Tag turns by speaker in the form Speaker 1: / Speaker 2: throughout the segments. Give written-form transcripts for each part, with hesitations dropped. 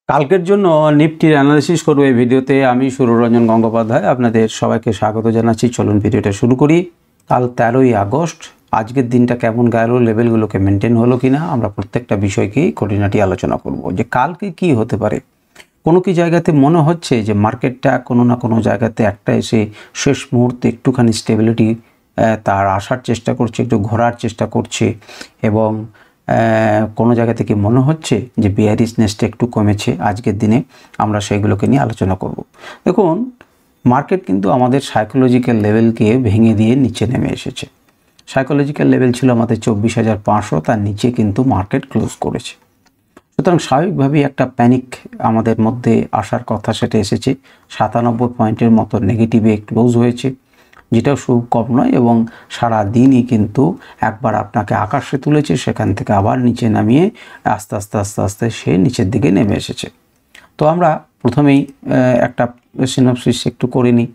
Speaker 1: কালকের জন্য নিফটির অ্যানালিসিস করব এই ভিডিওতে। আমি সুররঞ্জন গঙ্গোপাধ্যায় আপনাদের সবাইকে স্বাগত জানাচ্ছি। চলুন ভিডিওটা শুরু করি। কাল 13ই আগস্ট, আজকের দিনটা কেমন গেল, লেভেলগুলোকে মেনটেন হলো কিনা, আমরা প্রত্যেকটা বিষয়কেই খুঁটিনাটি আলোচনা করব যে কালকে কি হতে পারে। কোনো কি জায়গাতে মনে হচ্ছে যে মার্কেটটা কোনো না কোনো জায়গাতে একটা এসে শেষ মুহূর্তে একটুখানি স্টেবিলিটি তার আসার চেষ্টা করছে, একটু ঘোরার চেষ্টা করছে, এবং কোনো জায়গা থেকে মনে হচ্ছে যে বিয়ারিশনেসটা একটু কমেছে। আজকের দিনে আমরা সেইগুলোকে নিয়ে আলোচনা করব। দেখুন, মার্কেট কিন্তু আমাদের সাইকোলজিক্যাল লেভেলকে ভেঙে দিয়ে নিচে নেমে এসেছে। সাইকোলজিক্যাল লেভেল ছিল আমাদের 24,500, তার নিচে কিন্তু মার্কেট ক্লোজ করেছে। সুতরাং স্বাভাবিকভাবেই একটা প্যানিক আমাদের মধ্যে আসার কথা, সেটা এসেছে। 97 পয়েন্টের মতো নেগেটিভে ক্লোজ হয়েছে, যেটাও খুব কম নয়, এবং সারা দিনই কিন্তু একবার আপনাকে আকাশে তুলেছে, সেখান থেকে আবার নিচে নামিয়ে আস্তে আস্তে আস্তে আস্তে সে নিচের দিকে নেমে এসেছে। তো আমরা প্রথমেই একটা সিনপসিস একটু করে নিই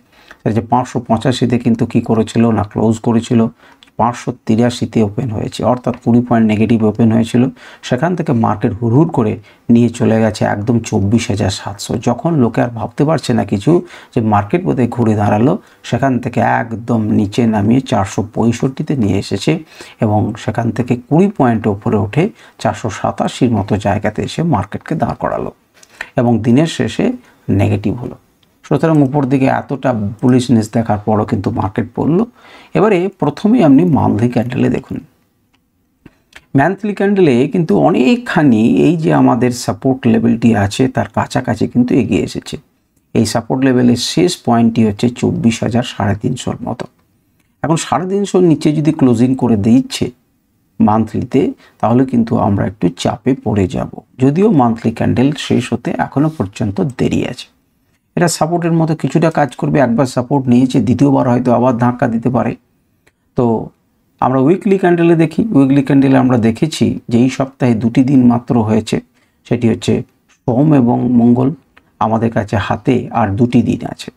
Speaker 1: যে 585-তে কিন্তু কি করেছিল না, ক্লোজ করেছিল 583-তে ওপেন হয়েছে, অর্থাৎ 20 পয়েন্ট নেগেটিভ ওপেন হয়েছিল। সেখান থেকে মার্কেট হুড়হুড় করে নিয়ে চলে গেছে একদম 24,700। যখন লোকে আর ভাবতে পারছে না কিছু যে মার্কেট বোধহয় ঘুরে দাঁড়ালো, সেখান থেকে একদম নিচে নামিয়ে 465-তে নিয়ে এসেছে, এবং সেখান থেকে 20 পয়েন্ট ওপরে উঠে 487-র মতো জায়গাতে এসে মার্কেটকে দাঁড় করালো, এবং দিনের শেষে নেগেটিভ হলো। সুতরাং উপর দিকে এতটা বুলিশনেস দেখার পরও কিন্তু মার্কেট পড়লো। এবারে প্রথমেই আপনি মান্থলি ক্যান্ডেলে দেখুন। মান্থলি ক্যান্ডেলে কিন্তু অনেকখানি এই যে আমাদের সাপোর্ট লেভেলটি আছে তার কাছাকাছি কিন্তু এগিয়ে এসেছে। এই সাপোর্ট লেভেলের শেষ পয়েন্টটি হচ্ছে 24,350-র মতো। এখন 350-র নিচে যদি ক্লোজিং করে দিচ্ছে মান্থলিতে, তাহলে কিন্তু আমরা একটু চাপে পড়ে যাব, যদিও মান্থলি ক্যান্ডেল শেষ হতে এখনও পর্যন্ত দেরি আছে। এটা সাপোর্টের মতো কিছুটা কাজ করবে। একবার সাপোর্ট নিয়েছে, দ্বিতীয়বার হয়তো আবার ধাক্কা দিতে পারে। তো আমরা উইকলি ক্যান্ডেলে দেখি। উইকলি ক্যান্ডেলে আমরা দেখেছি যে এই সপ্তাহে 2টি দিন মাত্র হয়েছে, সেটি হচ্ছে সোম এবং মঙ্গল। আমাদের কাছে হাতে আর 2টি দিন আছে,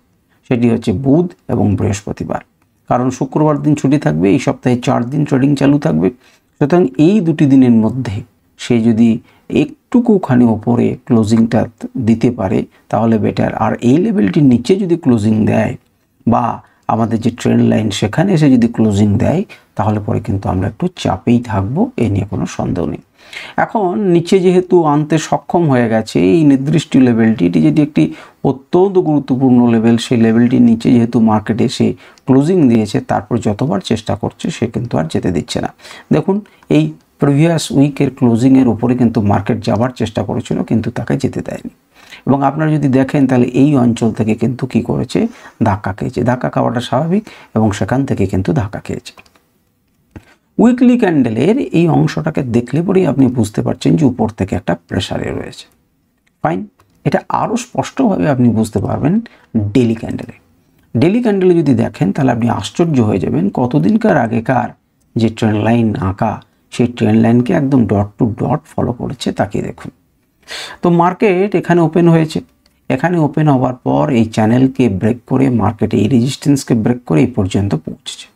Speaker 1: সেটি হচ্ছে বুধ এবং বৃহস্পতিবার, কারণ শুক্রবার দিন ছুটি থাকবে। এই সপ্তাহে 4 দিন ট্রেডিং চালু থাকবে। সুতরাং এই 2টি দিনের মধ্যে সে যদি একটুকুখানি ওপরে ক্লোজিংটা দিতে পারে তাহলে বেটার। আর এই লেভেলটির নিচে যদি ক্লোজিং দেয়, বা আমাদের যে ট্রেন্ড লাইন সেখানে এসে যদি ক্লোজিং দেয়, তাহলে পরে কিন্তু আমরা একটু চাপেই থাকবো, এ নিয়ে কোনো সন্দেহ নেই। এখন নিচে যেহেতু আনতে সক্ষম হয়ে গেছে এই নির্দিষ্ট লেভেলটি, এটি যেটি একটি অত্যন্ত গুরুত্বপূর্ণ লেভেল, সেই লেভেলটির নিচে যেহেতু মার্কেটে এসে ক্লোজিং দিয়েছে, তারপর যতবার চেষ্টা করছে সে কিন্তু আর যেতে দিচ্ছে না। দেখুন, এই প্রিভিয়াস উইকের ক্লোজিংয়ের উপরে কিন্তু মার্কেট যাবার চেষ্টা করেছিল, কিন্তু তাকে যেতে দেয়নি। এবং আপনারা যদি দেখেন তাহলে এই অঞ্চল থেকে কিন্তু কি করেছে, ধাক্কা খেয়েছে। ধাক্কা খাওয়াটা স্বাভাবিক, এবং সেখান থেকে কিন্তু ধাক্কা খেয়েছে। উইকলি ক্যান্ডেলের এই অংশটাকে দেখলে পরেই আপনি বুঝতে পারছেন যে উপর থেকে একটা প্রেসারে রয়েছে। ফাইন, এটা আরও স্পষ্টভাবে আপনি বুঝতে পারবেন ডেলি ক্যান্ডেলে। ডেলি ক্যান্ডেলে যদি দেখেন তাহলে আপনি আশ্চর্য হয়ে যাবেন, কতদিনকার আগেকার যে ট্রেন্ড লাইন আঁকা, সেই ট্রেন্ড লাইনকে একদম ডট টু ডট ফলো করেছে। তাকিয়ে দেখুন। তো মার্কেট এখানে ওপেন হয়েছে, এখানে ওপেন হওয়ার পর এই চ্যানেলকে ব্রেক করে মার্কেটে এই রেজিস্ট্যান্সকে ব্রেক করে এই পর্যন্ত পৌঁছেছে।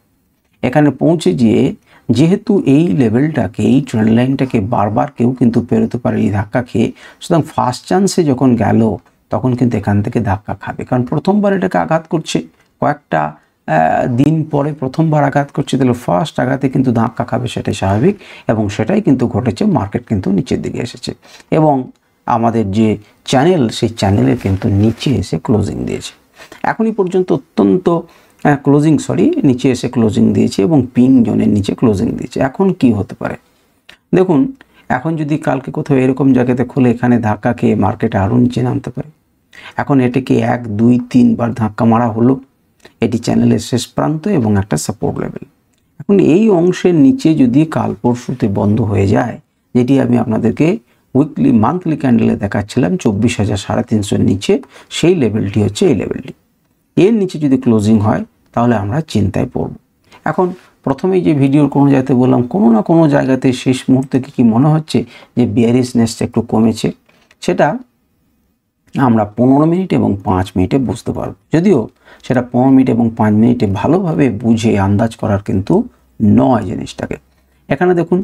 Speaker 1: এখানে পৌঁছে গিয়ে যেহেতু এই লেভেলটাকে, এই ট্রেন্ড লাইনটাকে বারবার কেউ কিন্তু পেরোতে পারে এই ধাক্কা খেয়ে, সুতরাং ফার্স্ট চান্সে যখন গেল তখন কিন্তু এখান থেকে ধাক্কা খাবে, কারণ প্রথমবার এটাকে আঘাত করছে। কয়েকটা দিন পরে প্রথমবার আঘাত করছে, তাহলে ফার্স্ট আঘাতে কিন্তু ধাক্কা খাবে, সেটাই স্বাভাবিক, এবং সেটাই কিন্তু ঘটেছে। মার্কেট কিন্তু নিচের দিকে এসেছে, এবং আমাদের যে চ্যানেল, সেই চ্যানেলের কিন্তু নিচে এসে ক্লোজিং দিয়েছে। এখনই পর্যন্ত অত্যন্ত নিচে এসে ক্লোজিং দিয়েছে, এবং পিং জোনের নিচে ক্লোজিং দিয়েছে। এখন কি হতে পারে দেখুন, এখন যদি কালকে কোথাও এরকম জায়গাতে খুলে এখানে ধাক্কা খেয়ে মার্কেটে আরও নিচে নামতে পারে। এখন এটাকে 1, 2, 3 বার ধাক্কা মারা হলো, এটি চ্যানেলের শেষ প্রান্ত এবং একটা সাপোর্ট লেভেল। এখন এই অংশের নিচে যদি কাল পরশুতে বন্ধ হয়ে যায়, যেটি আমি আপনাদেরকে উইকলি মান্থলি ক্যান্ডেলে দেখাচ্ছিলাম 24,350-র নিচে, সেই লেভেলটি হচ্ছে এই লেভেলটি। এর নিচে যদি ক্লোজিং হয় তাহলে আমরা চিন্তায় পড়ব। এখন প্রথমেই যে ভিডিওর কোনো জায়গাতে বললাম, কোনো না কোনো জায়গাতে শেষ মুহূর্তে কি মনে হচ্ছে যে বিয়ারিশনেসটা একটু কমেছে, সেটা আমরা 15 মিনিট এবং 5 মিনিটে বুঝতে পারব। যদিও সেটা 15 মিনিট এবং 5 মিনিটে ভালোভাবে বুঝে আন্দাজ করার কিন্তু নয় জিনিসটাকে। এখানে দেখুন,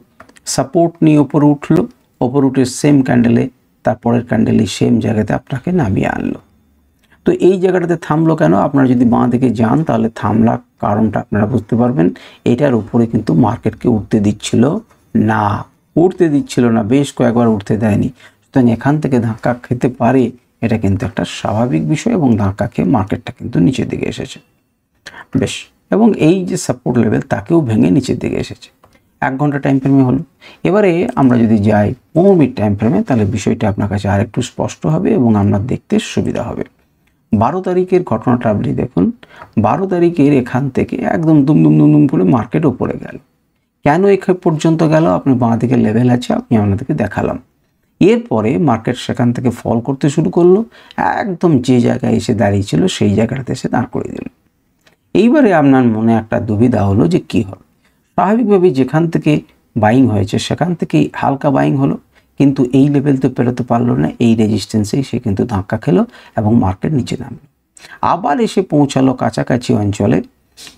Speaker 1: সাপোর্ট নিয়ে ওপরে উঠলো, ওপরে উঠে সেম ক্যান্ডেলে তারপরের ক্যান্ডেলই সেম জায়গাতে আপনাকে নামিয়ে আনলো। তো এই জায়গাটাতে থামলো কেন? আপনারা যদি বাঁ দিকে যান তাহলে থামলা কারণটা আপনারা বুঝতে পারবেন। এটার উপরে কিন্তু মার্কেটকে উঠতে দিচ্ছিল না, বেশ কয়েকবার উঠতে দেয়নি। সুতরাং এখান থেকে ধাক্কা খেতে পারে, এটা কিন্তু একটা স্বাভাবিক বিষয়, এবং ধাক্কা খেয়ে মার্কেটটা কিন্তু নিচের দিকে এসেছে বেশ। এবং এই যে সাপোর্ট লেভেল তাকেও ভেঙে নিচের দিকে এসেছে। 1 ঘন্টা টাইম ফ্রেমে হলো। এবারে আমরা যদি যাই 15 মিনিট টাইম ফ্রেমে, তাহলে বিষয়টা আপনার কাছে আরেকটু স্পষ্ট হবে এবং আপনার দেখতে সুবিধা হবে। 12 তারিখের ঘটনাটা আপনি দেখুন। 12 তারিখের এখান থেকে একদম দুম করে মার্কেট উপরে গেল। কেন এখানে পর্যন্ত গেল? আপনি বাঁ দিকে লেভেল আছে, আমি আপনাদেরকে দেখালাম। এরপরে মার্কেট সেখান থেকে ফল করতে শুরু করলো, একদম যে জায়গায় এসে দাঁড়িয়েছিল সেই জায়গাটাতে এসে দাঁড় করিয়ে দিল। এইবারে আপনার মনে একটা দুবিধা হলো যে কী হবে। স্বাভাবিকভাবে যেখান থেকে বাইং হয়েছে সেখান থেকেই হালকা বাইং হলো, কিন্তু এই লেভেল তো পেরোতে পারলো না। এই রেজিস্ট্যান্সেই সে কিন্তু ধাক্কা খেলো এবং মার্কেট নিচে নামলো। আবার এসে পৌঁছালো কাছাকাছি অঞ্চলে।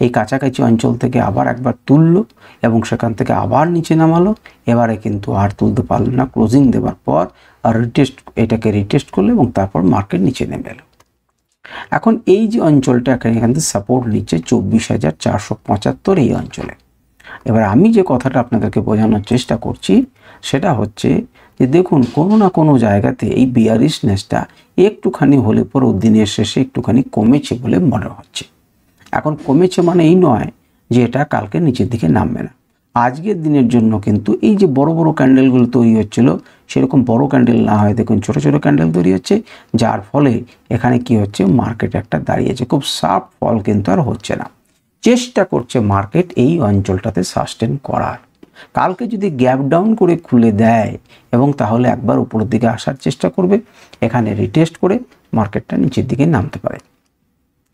Speaker 1: এই কাছাকাছি অঞ্চল থেকে আবার একবার তুললো এবং সেখান থেকে আবার নিচে নামালো। এবারে কিন্তু আর তুলতে পারলো না। ক্লোজিং দেওয়ার পর আর এটাকে রিটেস্ট করলো এবং তারপর মার্কেট নিচে নেমে এলো। এখন এই যে অঞ্চলটা এখান থেকে সাপোর্ট নিচ্ছে 24,475 এই অঞ্চলে। এবার আমি যে কথাটা আপনাদেরকে বোঝানোর চেষ্টা করছি সেটা হচ্ছে যে দেখুন, কোনো না কোনো জায়গাতে এই বিয়ারিশনেসটা একটুখানি হলে পর দিনের শেষে একটুখানি কমেছে বলে মনে হচ্ছে। এখন কমেছে মানে এই নয় যে এটা কালকে নিচের দিকে নামবে না। আজকের দিনের জন্য কিন্তু এই যে বড় বড় ক্যান্ডেলগুলো তৈরি হচ্ছিল সেরকম বড় ক্যান্ডেল না হয়, দেখুন ছোট ছোট ক্যান্ডেল তৈরি হচ্ছে, যার ফলে এখানে কি হচ্ছে, মার্কেট একটা দাঁড়িয়েছে। খুব শার্প ফল কিন্তু আর হচ্ছে না। চেষ্টা করছে মার্কেট এই অঞ্চলটাতে সাস্টেন করার। কালকে যদি গ্যাপ ডাউন করে খুলে দেয় এবং তাহলে একবার উপরের দিকে আসার চেষ্টা করবে, এখানে রিটেস্ট করে মার্কেটটা নিচের দিকে নামতে পারে।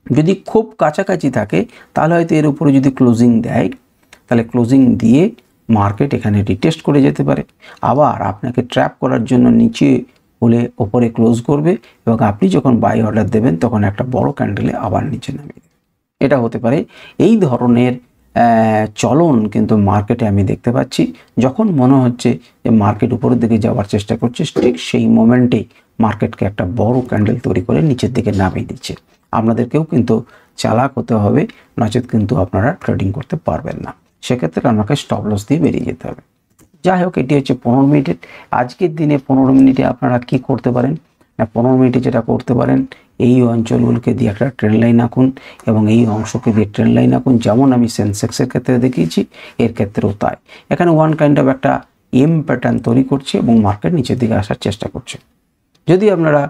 Speaker 1: যদি খুব কাছাকাছি থাকে তাহলে হয়তো এর উপরে যদি ক্লোজিং দেয়, তাহলে ক্লোজিং দিয়ে মার্কেট এখানে রিটেস্ট করে যেতে পারে। আবার আপনাকে ট্র্যাপ করার জন্য নিচে হলে ওপরে ক্লোজ করবে এবং আপনি যখন বাই অর্ডার দেবেন তখন একটা বড় ক্যান্ডেলে আবার নিচে নামিয়ে দেবে। এটা হতে পারে। এই ধরনের চলন কিন্তু মার্কেটে আমি দেখতে পাচ্ছি। যখন মনে হচ্ছে যে মার্কেট উপরের দিকে যাওয়ার চেষ্টা করছে, ঠিক সেই মোমেন্টেই মার্কেটকে একটা বড় ক্যান্ডেল তৈরি করে নিচের দিকে নামিয়ে দিচ্ছে। আপনাদেরকেও কিন্তু চালাক হতে হবে, নচেত কিন্তু আপনারা ট্রেডিং করতে পারবেন না। সেক্ষেত্রে আপনাকে স্টপ লস দিয়ে বেরিয়ে যেতে হবে। যাই হোক, এটি হচ্ছে 15 মিনিটের। আজকের দিনে 15 মিনিটে আপনারা কি করতে পারেন না, 15 মিনিটে যেটা করতে পারেন, এই অঞ্চলগুলোকে দিয়ে একটা ট্রেন্ড লাইন আঁকুন এবং এই অংশকে দিয়ে ট্রেন্ড লাইন আঁকুন। যেমন আমি সেন্সেক্সের ক্ষেত্রে দেখিয়েছি, এর ক্ষেত্রেও তাই। এখানে ওয়ান কাইন্ড অফ একটা এম প্যাটার্ন তৈরি করছে এবং মার্কেট নিচের দিকে আসার চেষ্টা করছে। যদি আপনারা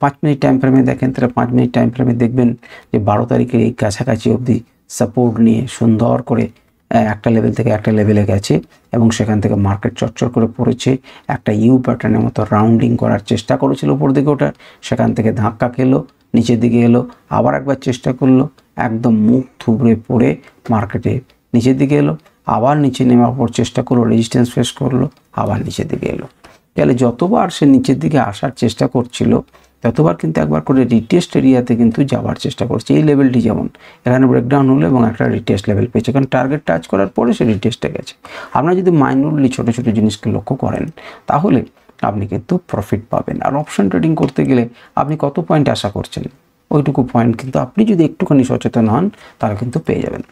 Speaker 1: 5 মিনিট টাইম ফ্রেমে দেখেন, তাহলে 5 মিনিট টাইম ফ্রেমে দেখবেন যে 12 তারিখের এই কাছাকাছি অবধি সাপোর্ট নিয়ে সুন্দর করে একটা লেভেল থেকে একটা লেভেলে গেছে এবং সেখান থেকে মার্কেট চটচট করে পড়েছে। একটা ইউ প্যাটার্নের মতো রাউন্ডিং করার চেষ্টা করেছিল উপর দিকে ওঠার, সেখান থেকে ধাক্কা খেলো, নিচের দিকে এলো, আবার একবার চেষ্টা করলো, একদম মুখ থুবড়ে পড়ে মার্কেটে নিচের দিকে এলো, আবার নিচে নেমে ওপর চেষ্টা করলো, রেজিস্ট্যান্স ফেস করলো, আবার নিচের দিকে এলো। তাহলে যতবার সে নিচের দিকে আসার চেষ্টা করছিল ততবার কিন্তু একবার করে রিটেস্ট এরিয়াতে কিন্তু যাওয়ার চেষ্টা করছে। এই লেভেলটি যেমন এখানে ব্রেকডাউন হলো এবং একটা রিটেস্ট লেভেল পেয়েছে, কারণ টার্গেট টাচ করার পরে সে রিটেস্টে গেছে। আপনারা যদি মাইনরলি ছোটো ছোটো জিনিসকে লক্ষ্য করেন তাহলে আপনি কিন্তু প্রফিট পাবেন। আর অপশন ট্রেডিং করতে গেলে আপনি কত পয়েন্ট আশা করছেন, ওইটুকু পয়েন্ট কিন্তু আপনি যদি একটুখানি সচেতন হন তাহলে কিন্তু পেয়ে যাবেন।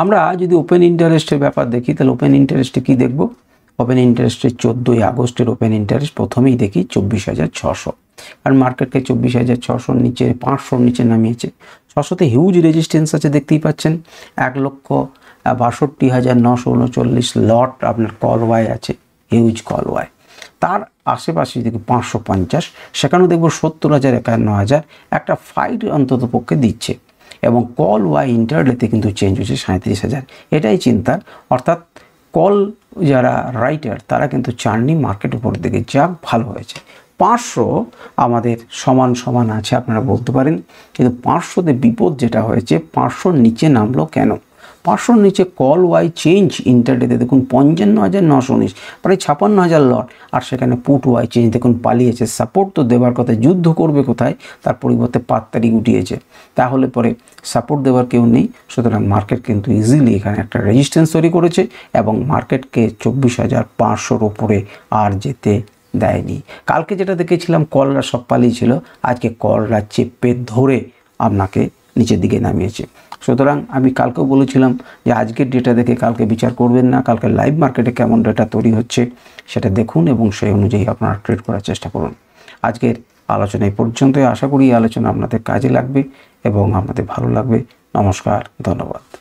Speaker 1: আমরা যদি ওপেন ইন্টারেস্টের ব্যাপার দেখি, তাহলে ওপেন ইন্টারেস্টে কী দেখব? ওপেন ইন্টারেস্টের 14 আগস্টের ওপেন ইন্টারেস্ট প্রথমেই দেখি 24,600, কারণ মার্কেটকে 24,600 নিচে 500 নিচে নামিয়েছে। 600তে হিউজ রেজিস্ট্যান্স আছে, দেখতেই পাচ্ছেন। 1,62,939 লট আপনার কল ওয়াই আছে, হিউজ কল ওয়াই। তার আশেপাশে দেখি 550, সেখানেও দেখব 70,000 51,000 একটা ফাইট অন্তত পক্ষে দিচ্ছে এবং কল ওয়াই ইন্টারডেতে কিন্তু চেঞ্জ হচ্ছে 37,000। এটাই চিন্তার, অর্থাৎ কল যারা রাইটার তারা কিন্তু চাননি মার্কেট উপর দিকে যাক, ভালো হয়েছে। 500 আমাদের সমান সমান আছে আপনারা বলতে পারেন, কিন্তু 500তে বিপদ যেটা হয়েছে, 500 নিচে নামলো কেন? 500 নিচে কল ওয়াই চেঞ্জ ইন্টারডেতে দেখুন 55,919, প্রায় 56,000 লট, আর সেখানে পুট ওয়াই চেঞ্জ দেখুন পালিয়েছে। সাপোর্ট তো দেওয়ার কথা, যুদ্ধ করবে কোথায়, তার পরিবর্তে 5 তারিখ উঠিয়েছে। তাহলে পরে সাপোর্ট দেওয়ার কেউ নেই, সুতরাং মার্কেট কিন্তু ইজিলি এখানে একটা রেজিস্ট্যান্স তৈরি করেছে এবং মার্কেটকে 24,500 ওপরে আর যেতে দেয়নি। কালকে যেটা দেখেছিলাম কলরা সব পালিয়ে ছিল, আজকে কলরা চেপে ধরে আপনাকে নিচের দিকে নামিয়েছে। সুতরাং আমি কালকেও বলেছিলাম যে আজকের ডেটা দেখে কালকে বিচার করবেন না, কালকে লাইভ মার্কেটে কেমন ডেটা তৈরি হচ্ছে সেটা দেখুন এবং সেই অনুযায়ী আপনারা ট্রেড করার চেষ্টা করুন। আজকের আলোচনা এই পর্যন্তই। আশা করি এই আলোচনা আপনাদের কাজে লাগবে এবং আপনাদের ভালো লাগবে। নমস্কার, ধন্যবাদ।